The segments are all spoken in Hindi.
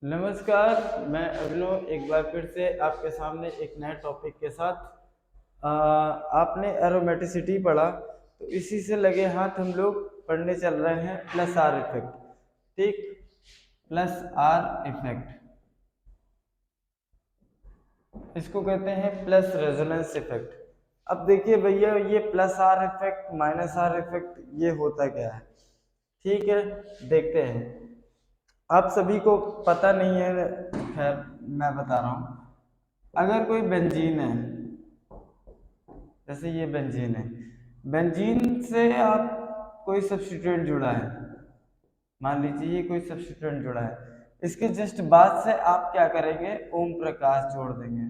नमस्कार। मैं अभिनव एक बार फिर से आपके सामने एक नए टॉपिक के साथ। आपने एरोमेटिसिटी पढ़ा तो इसी से लगे हाथ हम लोग पढ़ने चल रहे हैं प्लस आर इफेक्ट। ठीक, प्लस आर इफेक्ट इसको कहते हैं प्लस रेजोनेंस इफेक्ट। अब देखिए भैया, ये plus are effect minus are effect ये होता क्या है? ठीक है, देखते हैं। आप सभी को पता नहीं है, खैर मैं बता रहा हूँ। अगर कोई बेंजीन है, जैसे ये बेंजीन है, बेंजीन से आप कोई सब्स्टिट्यूएंट जुड़ा है, मान लीजिए ये कोई सब्स्टिट्यूएंट जुड़ा है, इसके जस्ट बाद से आप क्या करेंगे? ओम प्रकाश जोड़ देंगे,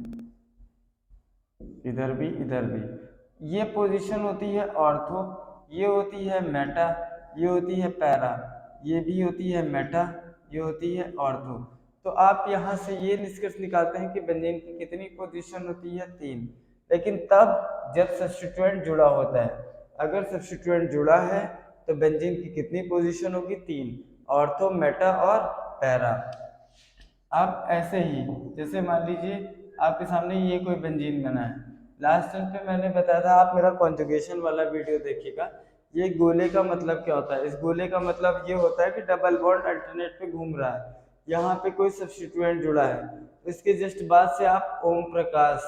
इधर भी इधर भी। ये पोजीशन होती है ऑर्थो, ये होती है मेटा, ये होती है पैरा, ये भी होती है मेटा, ये होती है ऑर्थो। तो आप यहाँ से ये निष्कर्ष निकालते हैं कि बेंजीन की कितनी पोजीशन होती है? 3। लेकिन तब जब सब्स्टिट्यूएंट जुड़ा होता है, अगर सब्स्टिट्यूएंट जुड़ा है तो बेंजीन की कितनी पोजीशन होगी? 3, ऑर्थो, मेटा और पैरा। आप ऐसे ही, जैसे मान लीजिए आपके सामने ये कोई बेंजीन बना है, लास्ट टाइम पे मैंने बताया था, आप मेरा कॉन्जुगेशन वाला वीडियो देखिएगा। ये गोले का मतलब क्या होता है? इस गोले का मतलब ये होता है कि डबल बॉन्ड अल्टरनेट पे घूम रहा है, यहाँ पे कोई सब्स्टिट्यूएंट जुड़ा है, इसके जस्ट बाद से आप ओम प्रकाश,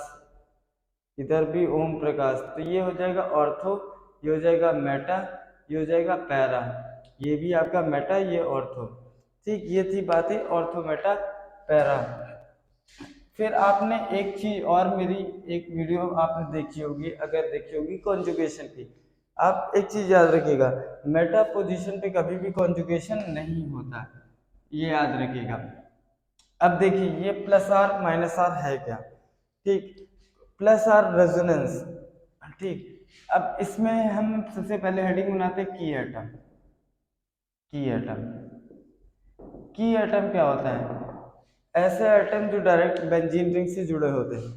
इधर भी ओम प्रकाश, तो ये हो जाएगा ऑर्थो, ये हो जाएगा मेटा, ये हो जाएगा पैरा, ये भी आपका मेटा, ये ऑर्थो। ठीक, ये थी बातें ऑर्थो मेटा पैरा। फिर आपने एक चीज और, मेरी एक वीडियो आपने देखी होगी, अगर देखी होगी कॉन्जुगेशन की। आप एक चीज याद रखिएगा, मेटा पोजीशन पे कभी भी कॉन्जुगेशन नहीं होता, ये याद रखिएगा। अब देखिए ये प्लस आर माइनस आर है क्या? ठीक, प्लस आर रेजोनेंस। ठीक, अब इसमें हम सबसे पहले हेडिंग बनाते हैं की एटम। की एटम, की एटम क्या होता है? ऐसे एटम जो डायरेक्ट बेंजीन रिंग से जुड़े होते हैं,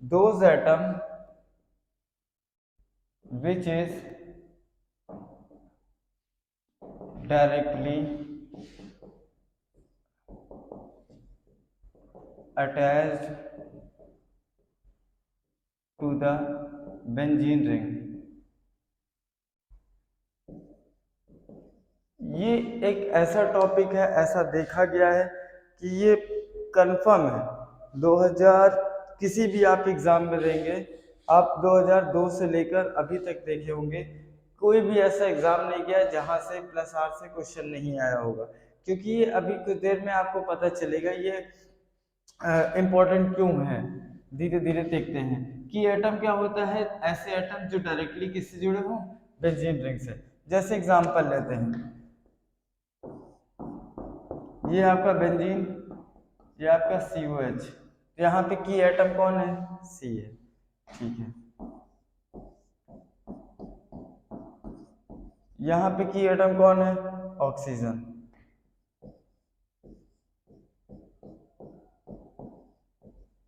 those atom which is directly attached to the benzene ring. ये एक ऐसा टॉपिक है, ऐसा देखा गया है कि ये कंफर्म है। 2000 किसी भी आप एग्जाम में देंगे, आप 2002 से लेकर अभी तक देखे होंगे, कोई भी ऐसा एग्जाम नहीं गया जहां से प्लस आर से क्वेश्चन नहीं आया होगा। क्योंकि ये अभी कुछ देर में आपको पता चलेगा ये इम्पोर्टेंट क्यों है, धीरे धीरे देखते हैं। कि एटम क्या होता है? ऐसे एटम जो डायरेक्टली किससे जुड़े हों? बेंजीन रिंग से। जैसे एग्जांपल लेते हैं, ये आपका बेंजीन, ये आपका COH, तो यहाँ पे की एटम कौन है? C है। ठीक है, यहाँ पे की एटम कौन है? ऑक्सीजन।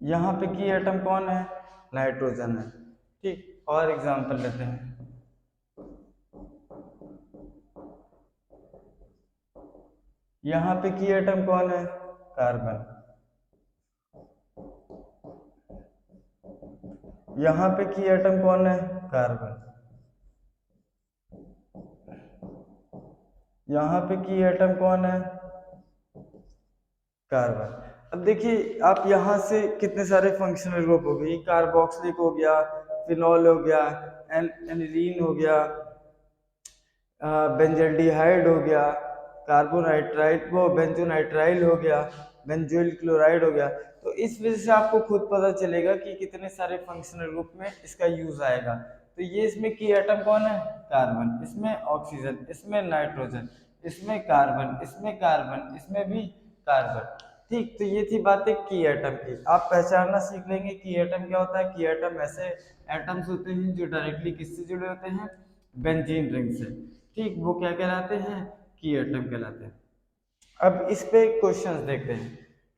यहाँ पे की एटम कौन है? नाइट्रोजन है। ठीक, और एग्जांपल लेते हैं, यहाँ पे की एटम कौन है? कार्बन। यहाँ पे की एटम कौन है? कार्बन। यहाँ पे की एटम कौन है? कार्बन। अब देखिए, आप यहाँ से कितने सारे फंक्शनल ग्रुप हो गए, कार्बोक्सिलिक हो गया, फिनॉल हो गया, एनिलीन हो गया, बेंजल्डिहाइड हो गया, कार्बोनाइट्राइड, वो बेंजोनाइट्राइल हो गया, बेंजोइल क्लोराइड हो गया। तो इस वजह से आपको खुद पता चलेगा कि कितने सारे फंक्शनल ग्रुप में इसका यूज आएगा। तो ये इसमें की एटम कौन है? कार्बन, इसमें ऑक्सीजन, इसमें नाइट्रोजन, इसमें कार्बन, इसमें कार्बन, इसमें भी कार्बन। ठीक, तो ये थी बातें की एटम की। आप पहचानना सीख लेंगे की एटम क्या होता है। की एटम ऐसे एटम्स होते हैं जो डायरेक्टली किससे जुड़े होते हैं? बेंजीन रिंग से। ठीक, वो क्या कहलाते हैं? की एटम कहलाते हैं। अब इस पे क्वेश्चंस देखते हैं।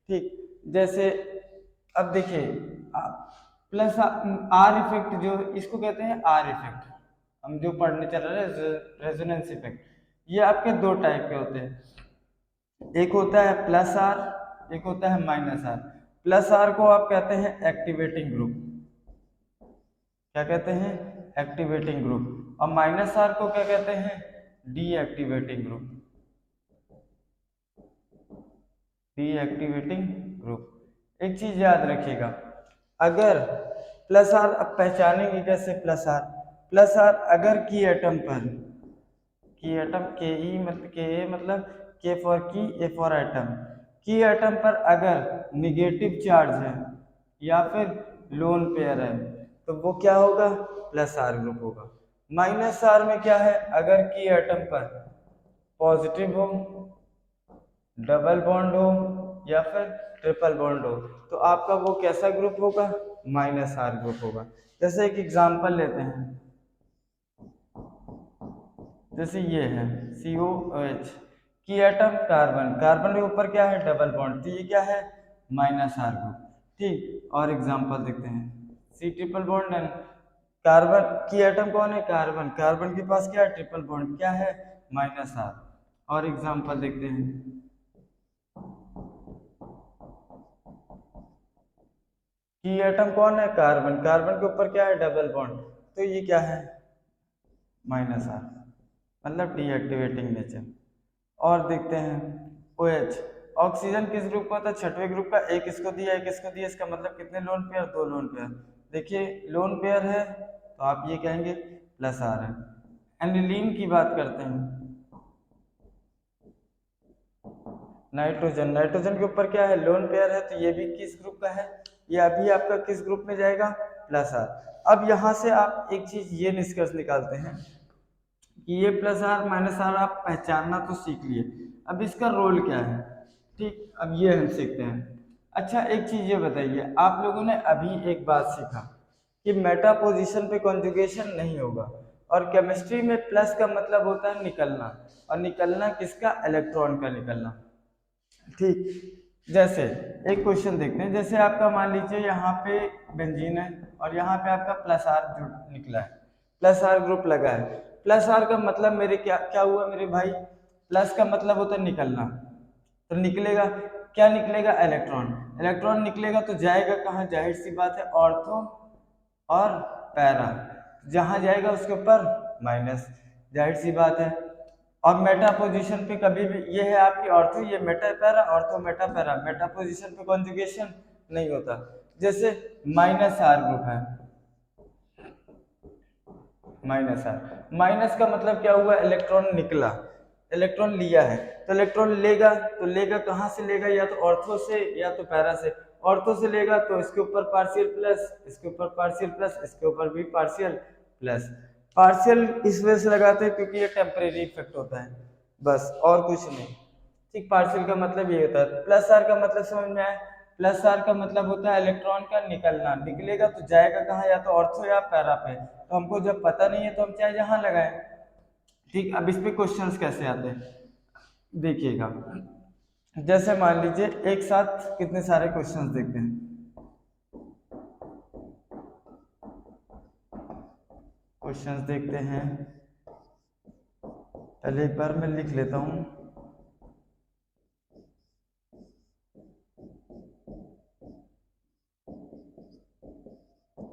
ठीक, जैसे अब देखिए, प्लस आर इफेक्ट, जो इसको कहते हैं आर इफेक्ट, हम जो पढ़ने चल रहे हैं रेजोनेंस इफेक्ट, ये आपके दो टाइप के होते हैं। एक होता है प्लस आर, एक होता है माइनस आर। प्लस आर को आप कहते हैं एक्टिवेटिंग ग्रुप। क्या कहते हैं? Activating group. और माइनस आर को क्या कहते हैं? Deactivating group. Deactivating group. एक चीज याद रखिएगा, अगर प्लस आर, अब पहचानेंगे कैसे प्लस आर? प्लस आर अगर की एटम पर, की एटम के ई मतलब के ए मतलब के फॉर की, ए फॉर एटम, की एटम पर अगर निगेटिव चार्ज है या फिर लोन पेयर है तो वो क्या होगा? प्लस आर ग्रुप होगा। माइनस आर में क्या है? अगर की एटम पर पॉजिटिव हो, डबल बॉन्ड हो या फिर ट्रिपल बॉन्ड हो तो आपका वो कैसा ग्रुप होगा? माइनस आर ग्रुप होगा। जैसे एक एग्जांपल लेते हैं, जैसे ये है COOH की एटम कार्बन, कार्बन के ऊपर क्या है? डबल बॉन्ड, तो ये क्या है? Minus R group. ठीक, और एग्जांपल देखते हैं, C triple bond N, carbon की एटम कौन है? कार्बन, कार्बन के पास क्या है? ट्रिपल बॉन्ड, क्या है? Minus are. और एग्जांपल देखते हैं, की एटम कौन है? कार्बन, कार्बन के ऊपर क्या है? डबल बॉन्ड, तो ये क्या है? माइनस आर, मतलब डीएक्टिवेटिंग नेचर। और देखते हैं OH, ऑक्सीजन किस ग्रुप का होता है? छठवें ग्रुप का। एक इसको दिया, एक इसको दिया, इसका मतलब कितने लोन पेयर? 2 lone pair. देखिए लोन पेयर है तो आप ये कहेंगे प्लस आर है। एनिलीन की बात करते हैं, नाइट्रोजन, नाइट्रोजन के ऊपर क्या है? लोन पेयर है, तो ये भी किस ग्रुप का है? ये अभी आपका किस ग्रुप में जाएगा? Plus R. अब यहां से आप एक चीज ये निष्कर्ष निकालते हैं कि ये प्लस आर माइनस आर आप पहचानना तो सीख लिए, अब इसका रोल क्या है? ठीक, अब ये हम सीखते हैं। अच्छा एक चीज ये बताइए, आप लोगों ने अभी एक बात सीखा कि मेटा पोजीशन पे कॉन्जुगेशन नहीं होगा, और केमिस्ट्री में प्लस का मतलब होता है निकलना, और निकलना किसका? इलेक्ट्रॉन का निकलना। ठीक, जैसे एक क्वेश्चन देखते हैं, जैसे आपका मान लीजिए यहाँ पे बेंजीन है और यहाँ पे आपका प्लस आर जुड़ निकला है, प्लस आर ग्रुप लगा है। प्लस आर का मतलब मेरे क्या क्या हुआ मेरे भाई? प्लस का मतलब होता है निकलना, तो निकलेगा क्या? निकलेगा इलेक्ट्रॉन। इलेक्ट्रॉन निकलेगा तो जाएगा कहाँ? जाहिर सी बात है ऑर्थो और पैरा, जहां जाएगा उसके ऊपर माइनस, जाहिर सी बात है। और मेटा पोजीशन पे कभी भी, ये है आपकी ऑर्थो, ये Meta para, ortho Meta para, Meta position पे कॉन्जुगेशन नहीं होता। जैसे माइनस आर ग्रुप है, माइनस आर, माइनस का मतलब क्या हुआ? इलेक्ट्रॉन निकला, इलेक्ट्रॉन लिया है, तो इलेक्ट्रॉन लेगा तो लेगा कहाँ से लेगा? या तो ऑर्थो से या तो पैरा से। ऑर्थो से लेगा तो इसके ऊपर पार्शियल प्लस, इसके ऊपर पार्शियल प्लस, इसके ऊपर भी पार्शियल प्लस। पार्शियल इस वजह से लगाते हैं क्योंकि ये टेम्परेरी इफेक्ट होता है, बस और कुछ नहीं। ठीक, पार्शियल का मतलब ये होता है। प्लस आर का मतलब समझ में आया? प्लस आर का मतलब होता है इलेक्ट्रॉन का निकलना, निकलेगा तो जाएगा कहाँ? या तो ऑर्थो या पैरा पे, तो हमको जब पता नहीं है तो हम चाहे जहां लगाएं। ठीक, अब इस पे क्वेश्चंस कैसे आते हैं देखिएगा, जैसे मान लीजिए एक साथ कितने सारे क्वेश्चंस देखते हैं। क्वेश्चंस देखते हैं, पहले एक बार मैं लिख लेता हूं।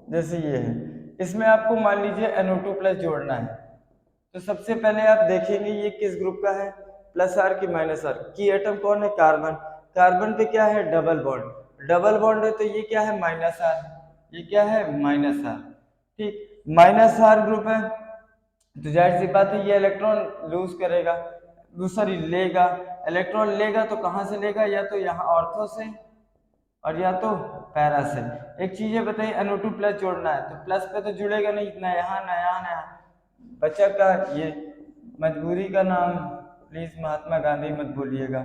जैसे ये है, इसमें आपको मान लीजिए NO2 प्लस जोड़ना है, तो सबसे पहले आप देखेंगे ये किस ग्रुप का है? प्लस आर की माइनस आर की। एटम कौन है? कार्बन, कार्बन पे क्या है? डबल बॉन्ड, डबल बॉन्ड है तो ये क्या है? माइनस आर, ये क्या है? Minus R. ठीक, माइनस आर ग्रुप है तो जाहिर सी बात है ये इलेक्ट्रॉन लूज करेगा, सॉरी लेगा, इलेक्ट्रॉन लेगा तो कहाँ से लेगा? या तो यहाँ ऑर्थो से और या तो पैरा से। एक चीज ये बताइए, NO2 प्लस जोड़ना है तो प्लस पे तो जुड़ेगा नहीं, ना यहाँ ना यहाँ ना यहाँ, बच्चा का ये मजबूरी का नाम प्लीज महात्मा गांधी मत बोलिएगा,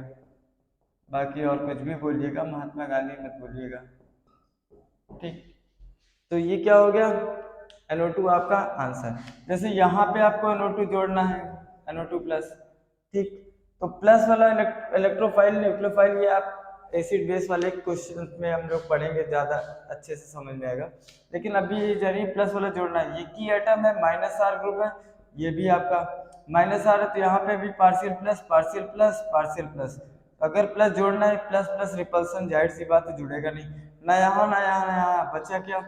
बाकी और कुछ भी बोलिएगा, महात्मा गांधी मत बोलिएगा। ठीक, तो ये क्या हो गया? NO2 आपका आंसर। जैसे यहाँ पे आपको NO2 जोड़ना है, NO2 प्लस। ठीक, तो प्लस वाला इलेक्ट्रोफाइल न्यूक्लियोफाइल ये आप एसिड बेस वाले क्वेश्चन में हम लोग पढ़ेंगे, ज्यादा अच्छे से समझ में आएगा। लेकिन अभी ये जानिए प्लस वाला जोड़ना है, ये की एटम है, माइनस आर ग्रुप है, ये भी आपका माइनस आर है, तो यहाँ पे भी partial plus partial plus partial plus. अगर प्लस जोड़ना है, प्लस प्लस रिपल्सन, जाहिर सी बात है जुड़ेगा नहीं, ना यहाँ ना यहाँ ना यहाँ, बचा क्या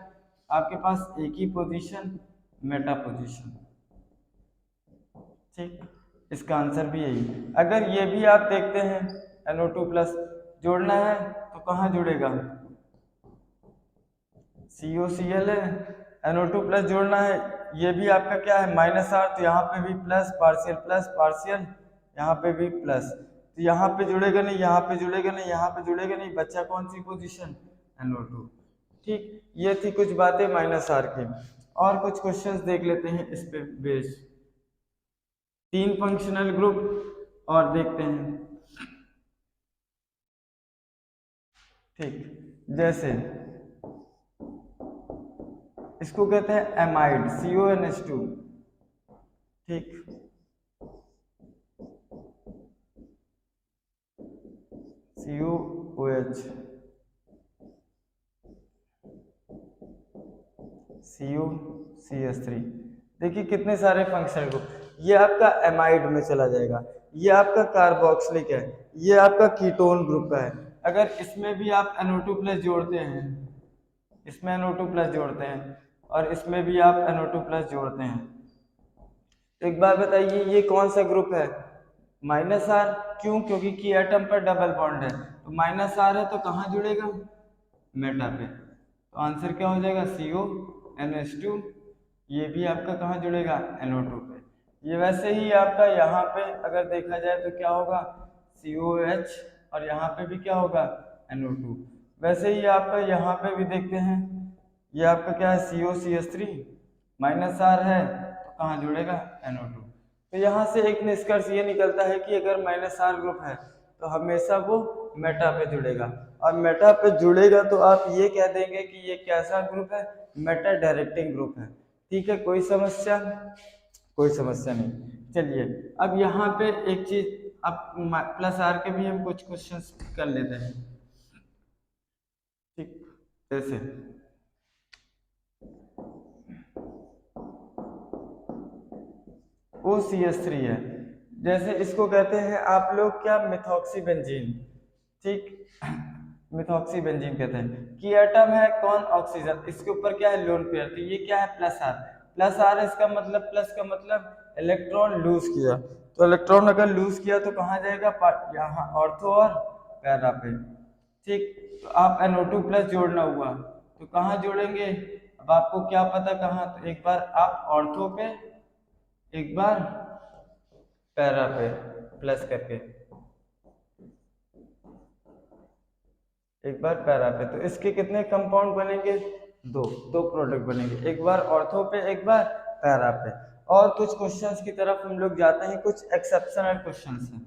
आपके पास एक ही पोजीशन, मेटा पोजीशन। ठीक, इसका आंसर भी यही। अगर ये भी आप देखते हैं NO2 प्लस जोड़ना है तो कहाँ जुड़ेगा, COCl है, NO2 प्लस जोड़ना है, ये भी आपका क्या है -R, तो यहाँ पे भी प्लस पार्शियल यहाँ पे भी प्लस, तो यहाँ पे जुड़ेगा नहीं, यहाँ पे जुड़ेगा नहीं, यहाँ पे जुड़ेगा नहीं, बच्चा कौन सी पोजीशन, NO2। ठीक, ये थी कुछ बातें -R की। और कुछ क्वेश्चंस देख लेते हैं इस पे बेस्ड, 3 फंक्शनल ग्रुप और देखते हैं। ठीक, जैसे इसको कहते हैं एमाइड, CONH2। ठीक, COOH, CuCS3। देखिए कितने सारे फंक्शनल ग्रुप, ये आपका एमाइड में चला जाएगा, ये आपका कार्बोक्सिलिक है, ये आपका कीटोन ग्रुप का है। अगर इसमें भी आप NO2 प्लस जोड़ते हैं, इसमें NO2 प्लस जोड़ते हैं और इसमें भी आप NO2 प्लस जोड़ते हैं, तो एक बात बताइए ये कौन सा ग्रुप है, -R। क्यों, क्योंकि की एटम पर डबल बॉन्ड है, तो -R है तो कहाँ जुड़ेगा, मेटा पे, तो आंसर क्या हो जाएगा CONH2। ये भी आपका कहाँ जुड़ेगा, NO2 पे। ये वैसे ही आपका यहाँ पे अगर देखा जाए तो क्या होगा, COH, और यहाँ पे भी क्या होगा, NO2। वैसे ही आपका यहाँ पे भी देखते हैं, ये आपका क्या है COCS3, -R है तो कहाँ जुड़ेगा, NO2। तो यहाँ से एक निष्कर्ष ये निकलता है कि अगर -R ग्रुप है तो हमेशा वो मेटा पे जुड़ेगा, और मेटा पे जुड़ेगा तो आप ये कह देंगे कि ये कैसा ग्रुप है, मेटा डायरेक्टिंग ग्रुप है। ठीक है, कोई समस्या, कोई समस्या नहीं। चलिए अब यहाँ पे एक चीज, अब +R के भी हम कुछ क्वेश्चंस कर लेते हैं। ठीक, जैसे OCS3 है, जैसे इसको कहते हैं आप लोग क्या, मिथॉक्सीबेंजीन। ठीक, मिथॉक्सीबेंजीन कहते हैं कि एटम है कौन, ऑक्सीजन, इसके ऊपर क्या है, लोन पेयर, तो ये क्या है +R इसका मतलब, प्लस का मतलब इलेक्ट्रॉन लूज किया, तो इलेक्ट्रॉन अगर लूज किया तो कहाँ जाएगा, यहाँ ऑर्थो और पैरा पे। ठीक, तो आप NO2 प्लस जोड़ना हुआ तो कहाँ जोड़ेंगे, अब आपको क्या पता कहाँ, तो एक बार आप ऑर्थो पे, एक बार पैरा पे प्लस करके, एक बार पैरा पे, तो इसके कितने कंपाउंड बनेंगे, दो दो प्रोडक्ट बनेंगे, एक बार ऑर्थो पे एक बार पैरा पे। और कुछ क्वेश्चंस की तरफ हम लोग जाते हैं, कुछ एक्सेप्शनल क्वेश्चंस हैं।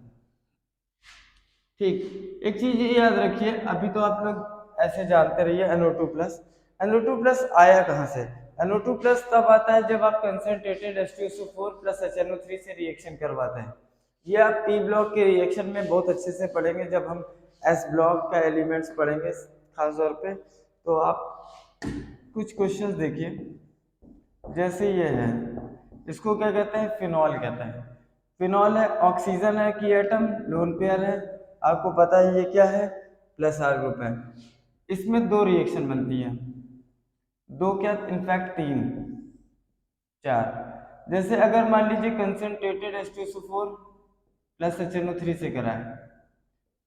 ठीक, एक चीज ये याद रखिए, अभी तो आप लोग ऐसे जानते रहिए NO2 प्लस, NO2 प्लस आया कहाँ से, NO2 प्लस तब आता है जब आप कंसंट्रेटेड H2SO4 प्लस HNO3 से रिएक्शन करवाते हैं। ये आप P ब्लॉक के रिएक्शन में बहुत अच्छे से पढ़ेंगे, जब हम S ब्लॉक का एलिमेंट्स पढ़ेंगे खास तौर पे, तो आप कुछ क्वेश्चंस देखिए, जैसे ये है, इसको क्या कहते हैं, फिनॉल कहते हैं। फिनॉल है, ऑक्सीजन है की एटम, लोन पेयर है, आपको पता है ये क्या है, +R ग्रुप है। इसमें दो रिएक्शन बनती है, दो क्या, इनफैक्ट तीन, चार। जैसे अगर मान लीजिए कंसंट्रेटेड H2SO4 प्लस HNO3 से करा है,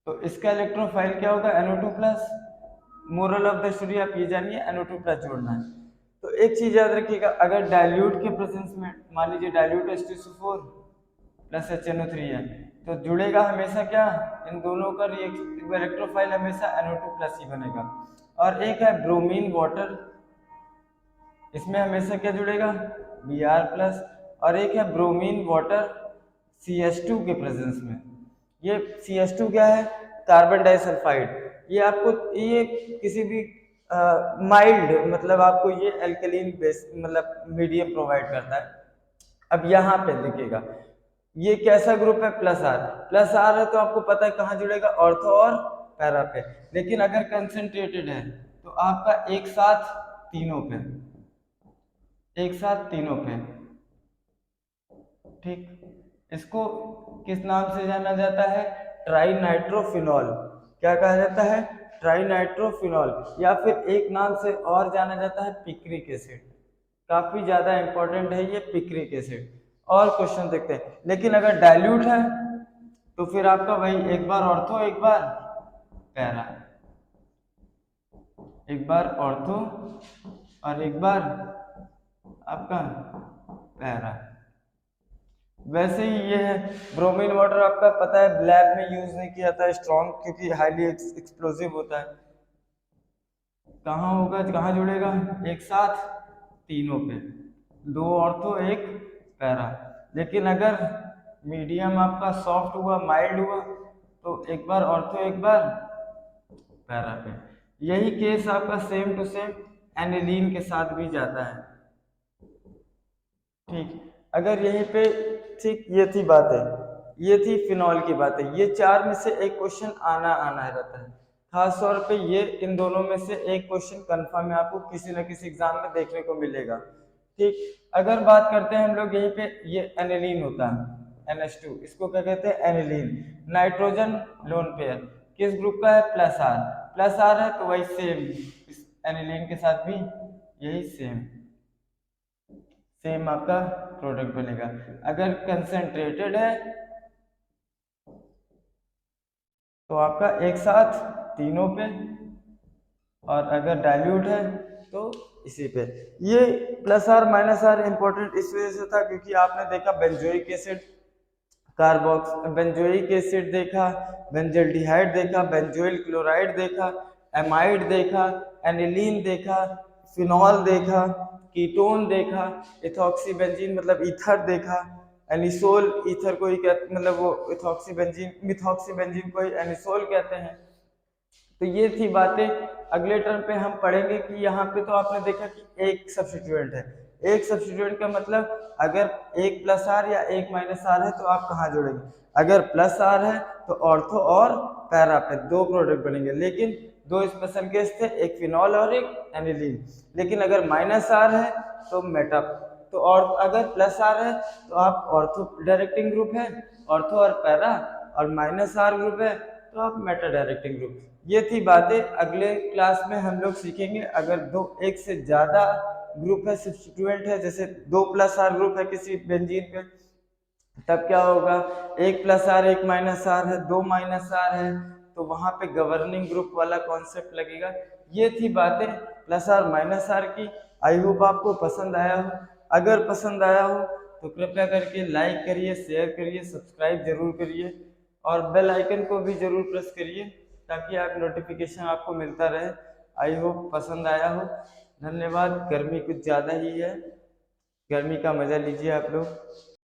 तो इसका इलेक्ट्रोफाइल क्या होगा, NO2 plus. Moral of the story आप ये जानिए, NO2 प्लस जोड़ना है। तो एक चीज याद रखिएगा, अगर डाइल्यूट के प्रेजेंस में मान लीजिए डाइल्यूट H2SO4 प्लस HNO3 है, तो जुड़ेगा हमेशा क्या, इन दोनों का रिएक्शन इलेक्ट्रोफाइल हमेशा NO2 प्लस ही बनेगा। और एक है ब्रोमीन वाटर, इसमें हमेशा क्या जुड़ेगा, Br प्लस। और एक है ब्रोमीन वाटर CH2 के प्रेजेंस में, ये CH2 क्या है, कार्बन डाइसल्फाइड। ये आपको ये किसी भी माइल्ड मतलब आपको ये एल्कलीन बेस मतलब मीडियम प्रोवाइड करता है। अब यहाँ पे देखिएगा, ये कैसा ग्रुप है, +R है, तो आपको पता है कहाँ जुड़ेगा, ऑर्थो और पैरा पे। लेकिन अगर कंसंट्रेटेड है तो आपका एक साथ तीनों पे, एक साथ तीनों पे। ठीक, इसको किस नाम से जाना जाता है, ट्राइनाइट्रोफिनॉल। क्या कहा जाता है? ट्राइनाइट्रोफिनॉल, या फिर एक नाम से और जाना जाता है पिक्रिक एसिड। काफी ज्यादा इंपॉर्टेंट है ये पिक्रिक एसिड। और क्वेश्चन देखते हैं। लेकिन अगर डाइल्यूट है तो फिर आपका वही एक बार ऑर्थो एक बार पैरा, एक बार ऑर्थो और एक बार आपका पैरा। वैसे ही ये है ब्रोमीन वाटर, आपका पता है लैब में यूज नहीं किया था स्ट्रॉन्ग, क्योंकि हाईली एक्सप्लोसिव होता है। कहाँ होगा, कहाँ जुड़ेगा? एक साथ तीनों पे, दो ऑर्थो एक पैरा। लेकिन अगर मीडियम आपका सॉफ्ट हुआ, माइल्ड हुआ, तो एक बार ऑर्थो एक बार पैरा पे। यही केस आपका सेम टू सेम एनिलीन के साथ भी जाता है। ठीक, अगर यहीं पे, ठीक, ये थी बातें, ये थी फिनॉल की बातें। ये चार में से एक क्वेश्चन आना आना रहता है। खास तौर पे ये इन दोनों में से एक क्वेश्चन कंफर्म है, आपको किसी न किसी एग्जाम में देखने को मिलेगा। ठीक, अगर बात करते हैं हम लोग यहीं पे, ये एनिलीन होता है NH2, इसको क्या कहते हैं? एनिलीन। नाइट्रोजन लोन पेयर किस ग्रुप का है? Plus are. प्लस आर है तो वही सेम इस एनिलीन के साथ भी यही सेम आपका प्रोडक्ट बनेगा। अगर कंसंट्रेटेड है तो आपका एक साथ तीनों पे, और अगर डाइल्यूट है तो इसी पे। ये plus R minus R important इस वजह से था क्योंकि आपने देखा बेंजोइक एसिड, कार्बोक्स बेंजोइक एसिड देखा, बेंजल्डिहाइड देखा, बेंजोइल क्लोराइड देखा, एमाइड देखा, एनिलीन देखा, फिनॉल देखा, कीटोन देखा, इथॉक्सी बेंजीन मतलब ईथर देखा, एनिसोल ईथर को ही कहते, मतलब वो इथॉक्सी बेंजीन मिथॉक्सी बेंजीन को ही एनिसोल कहते हैं। तो ये थी बातें। अगले टर्म पे हम पढ़ेंगे कि यहाँ पे तो आपने देखा कि एक सब्स्टिट्यूएंट है। एक सब्स्टिट्यूएंट का मतलब अगर एक प्लस आर या एक माइनस आर है तो आप कहाँ जोड़ेंगे? अगर प्लस आर है तो ऑर्थो और पैरा पे दो प्रोडक्ट बनेंगे, लेकिन दो स्पेशल केस थे, एक फिनॉल और एक एनिलीन। लेकिन अगर माइनस आर है तो मेटा, तो और अगर प्लस आर है तो आप ऑर्थो डायरेक्टिंग ग्रुप है ऑर्थो और पैरा, और माइनस आर ग्रुप है तो आप मेटा डायरेक्टिंग ग्रुप। ये थी बातें। अगले क्लास में हम लोग सीखेंगे अगर दो एक से ज्यादा ग्रुप है, सब्स्टिट्यूएंट है, जैसे दो प्लस आर ग्रुप है किसी बेंजीन पे, तब क्या होगा? एक प्लस आर एक माइनस आर है, दो माइनस आर है, तो वहां पे गवर्निंग ग्रुप वाला कॉन्सेप्ट लगेगा। ये थी बातें प्लस आर माइनस आर की। आई होप आपको पसंद आया हो। अगर पसंद आया हो तो कृपया करके लाइक करिए, शेयर करिए, सब्सक्राइब जरूर करिए, और बेल आइकन को भी जरूर प्रेस करिए ताकि आप नोटिफिकेशन आपको मिलता रहे। आई होप पसंद आया हो। धन्यवाद। गर्मी कुछ ज़्यादा ही है, गर्मी का मज़ा लीजिए आप लोग।